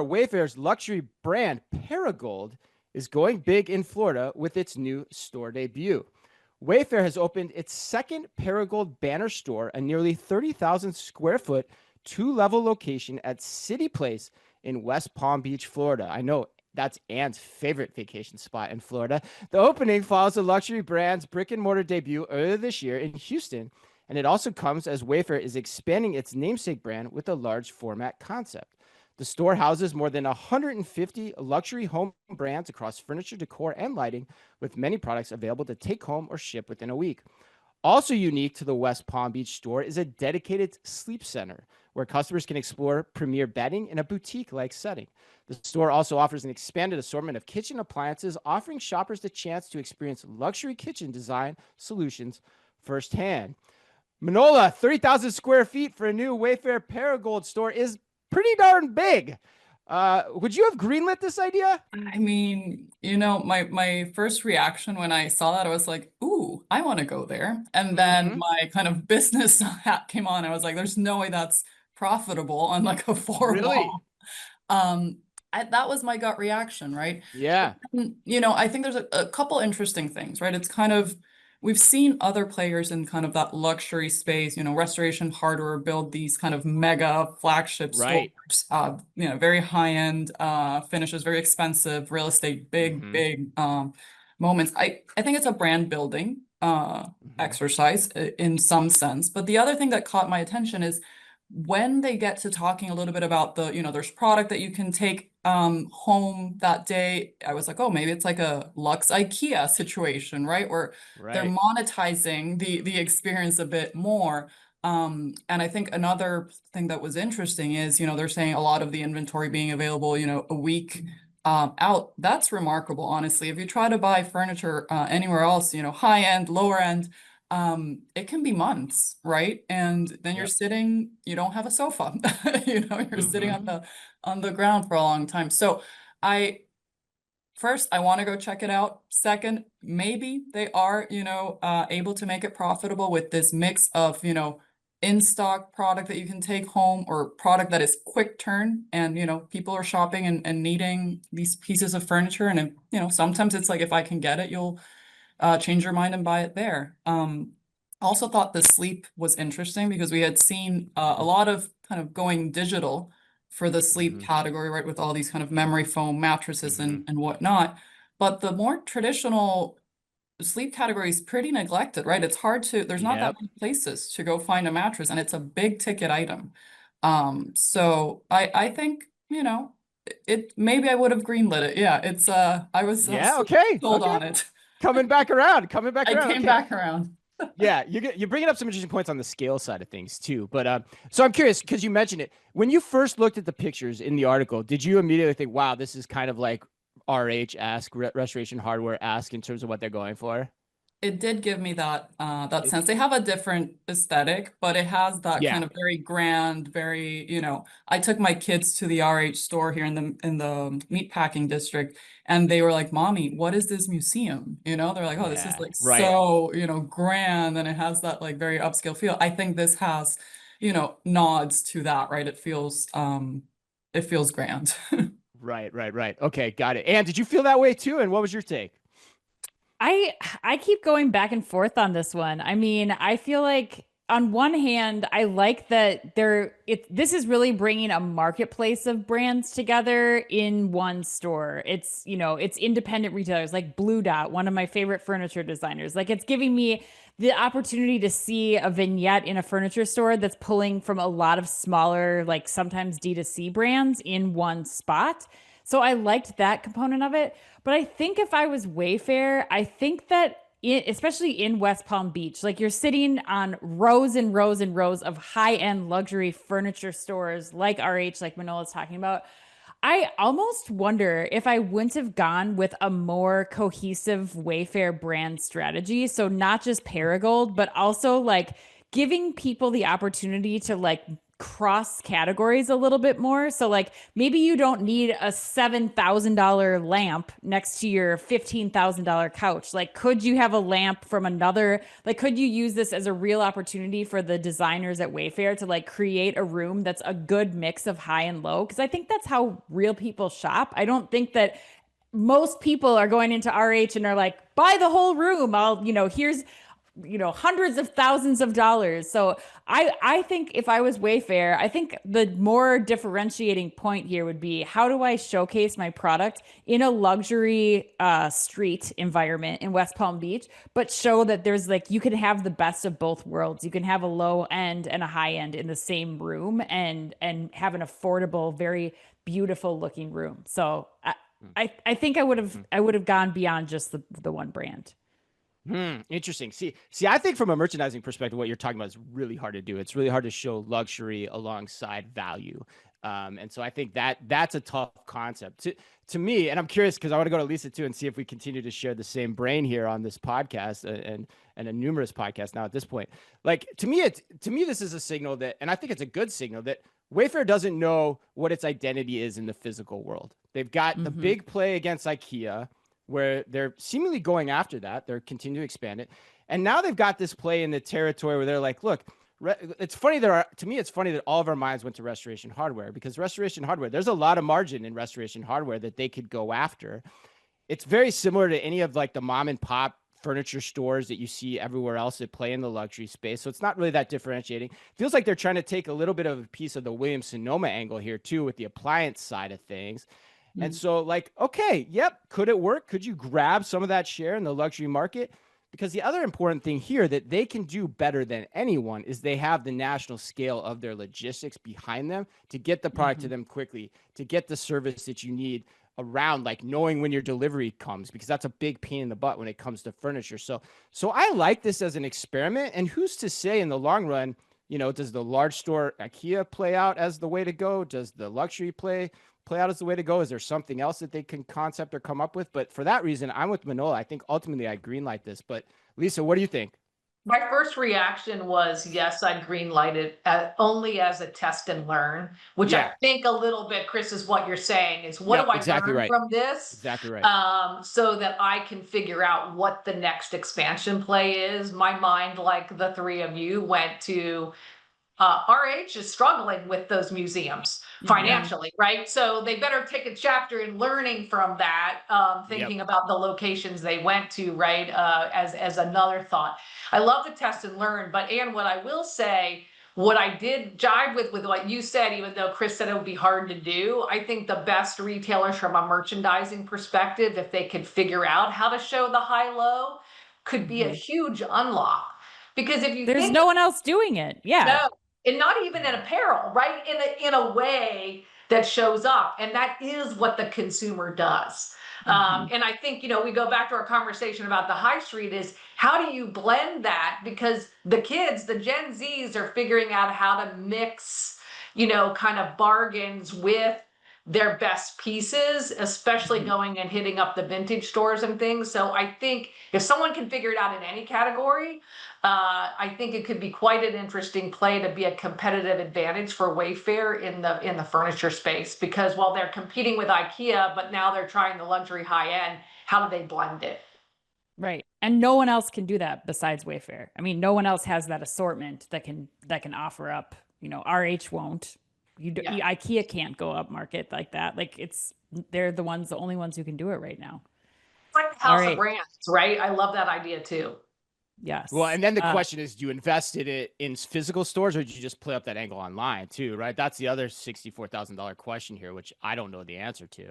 Wayfair's luxury brand Perigold is going big in Florida with its new store debut. Wayfair has opened its second Perigold banner store, a nearly 30,000 square foot, two-level location at City Place in West Palm Beach, Florida. I know that's Anne's favorite vacation spot in Florida. The opening follows the luxury brand's brick and mortar debut earlier this year in Houston, and it also comes as Wayfair is expanding its namesake brand with a large format concept. The store houses more than 150 luxury home brands across furniture, decor, and lighting, with many products available to take home or ship within a week. Also unique to the West Palm Beach store is a dedicated sleep center where customers can explore premier bedding in a boutique-like setting. The store also offers an expanded assortment of kitchen appliances, offering shoppers the chance to experience luxury kitchen design solutions firsthand. Manola, 30,000 square feet for a new Wayfair Perigold store is pretty darn big. Would you have greenlit this idea? I mean, my first reaction when I saw that, I was like, ooh, I want to go there. And then my kind of business hat came on. I was like, there's no way that's profitable on like a four Really? wall. That was my gut reaction, right? Yeah. I think there's a couple interesting things, right? It's kind of, we've seen other players in kind of that luxury space, Restoration Hardware build these kind of mega flagship stores, Right. very high-end finishes, very expensive real estate, big, Mm-hmm. big moments. I think it's a brand building Mm-hmm. exercise in some sense. But the other thing that caught my attention is when they get to talking a little bit about there's product that you can take home that day, I was like, oh, maybe it's like a Lux IKEA situation, right? Where they're Right. monetizing the experience a bit more. And I think another thing that was interesting is, they're saying a lot of the inventory being available, a week out. That's remarkable, honestly. If you try to buy furniture anywhere else, high end, lower end, it can be months, right? And then you're Yep. sitting, you don't have a sofa, you're sitting Mm-hmm. on the ground for a long time. So I first I want to go check it out. Second, maybe they are, able to make it profitable with this mix of, in stock product that you can take home or product that is quick turn and people are shopping and needing these pieces of furniture and sometimes it's like if I can get it you'll change your mind and buy it there. Also thought the sleep was interesting because we had seen a lot of kind of going digital for the sleep Mm-hmm. category, right, with all these kind of memory foam mattresses Mm-hmm. and whatnot. But the more traditional sleep category is pretty neglected, right? It's hard to, there's not that Yep. many places to go find a mattress, and it's a big ticket item. So I think, it maybe I would have greenlit it. Yeah, it's I was Yeah. Okay. sold Okay. on it. Coming back around. Coming back I around. came Okay. back around. Yeah, you're bringing up some interesting points on the scale side of things too. But so I'm curious because you mentioned it when you first looked at the pictures in the article. Did you immediately think, "Wow, this is kind of like RH-esque, Restoration Hardware-esque in terms of what they're going for"? It did give me that sense. They have a different aesthetic, but it has that Yeah. kind of very grand, very, I took my kids to the RH store here in the meatpacking district, and they were like, "Mommy, what is this museum?" They're like, "Oh, this is Yeah. like Right. so, grand, and it has that like very upscale feel." I think this has, nods to that, right? It feels grand. Right. Right. Right. Okay. Got it. And did you feel that way too? And what was your take? I I keep going back and forth on this one. I mean, I feel like on one hand, I like that this is really bringing a marketplace of brands together in one store. It's independent retailers like Blue Dot, one of my favorite furniture designers. Like it's giving me the opportunity to see a vignette in a furniture store that's pulling from a lot of smaller, like sometimes D2C brands in one spot. So I liked that component of it. But I think if I was Wayfair, I think that especially in West Palm Beach, like you're sitting on rows and rows and rows of high-end luxury furniture stores like RH, like Manola's talking about. I almost wonder if I wouldn't have gone with a more cohesive Wayfair brand strategy. So not just Perigold, but also like giving people the opportunity to like cross categories a little bit more. So like maybe you don't need a $7,000 lamp next to your $15,000 couch. Like could you have a lamp from another, like could you use this as a real opportunity for the designers at Wayfair to like create a room that's a good mix of high and low? Because I think that's how real people shop. I don't think that most people are going into RH and are like, buy the whole room. I'll, here's, hundreds of thousands of dollars. So I think if I was Wayfair, I think the more differentiating point here would be how do I showcase my product in a luxury street environment in West Palm Beach, but show that there's like you can have the best of both worlds. You can have a low end and a high end in the same room and have an affordable, very beautiful looking room. So I think I would have gone beyond just the one brand. Interesting. See, I think from a merchandising perspective, what you're talking about is really hard to do. It's really hard to show luxury alongside value. And so I think that's a tough concept to me. And I'm curious because I want to go to Lisa too and see if we continue to share the same brain here on this podcast and a numerous podcast now at this point. Like to me, this is a signal that, and I think it's a good signal that Wayfair doesn't know what its identity is in the physical world. They've got the big play against IKEA, where they're seemingly going after that. They're continuing to expand it. And now they've got this play in the territory where they're like, look, it's funny to me, it's funny that all of our minds went to Restoration Hardware because Restoration Hardware, there's a lot of margin in Restoration Hardware that they could go after. It's very similar to any of like the mom and pop furniture stores that you see everywhere else that play in the luxury space. So it's not really that differentiating. Feels like they're trying to take a little bit of a piece of the Williams-Sonoma angle here too with the appliance side of things. And so like, okay, yep. Could it work? Could you grab some of that share in the luxury market? Because the other important thing here that they can do better than anyone is they have the national scale of their logistics behind them to get the product to them quickly, to get the service that you need around like knowing when your delivery comes, because that's a big pain in the butt when it comes to furniture. So I like this as an experiment, and who's to say in the long run, does the large store IKEA play out as the way to go? Does the luxury play out as the way to go? Is there something else that they can concept or come up with? But for that reason, I'm with Manola. I think ultimately I greenlight this. But Lisa, what do you think? My first reaction was, yes, I'd greenlight it only as a test and learn, which I think a little bit, Chris, is what you're saying is what do I learn from this? Exactly right. So that I can figure out what the next expansion play is. My mind, like the three of you, went to RH is struggling with those museums financially, right? So they better take a chapter in learning from that, thinking about the locations they went to, right? As another thought. I love the test and learn, but Anne, what I will say, what I did jive with what you said, even though Chris said it would be hard to do, I think the best retailers from a merchandising perspective, if they could figure out how to show the high-low, could be a huge unlock. Because if you there's no one else doing it. Yeah. No, and not even in apparel, right? In a way that shows up. And that is what the consumer does. And I think, we go back to our conversation about the high street is how do you blend that? Because the kids, the Gen Zs are figuring out how to mix, kind of bargains with their best pieces, especially going and hitting up the vintage stores and things. So I think if someone can figure it out in any category, I think it could be quite an interesting play to be a competitive advantage for Wayfair in the furniture space, because while they're competing with IKEA, but now they're trying the luxury high end, how do they blend it? Right. And no one else can do that besides Wayfair. I mean, no one else has that assortment that can offer up, RH won't. IKEA can't go up market like that. Like they're the only ones who can do it right now. It's like the house of brands, right? I love that idea too. Yes. Well, and then the question is, do you invest in it in physical stores or do you just play up that angle online too, right? That's the other $64,000 question here, which I don't know the answer to.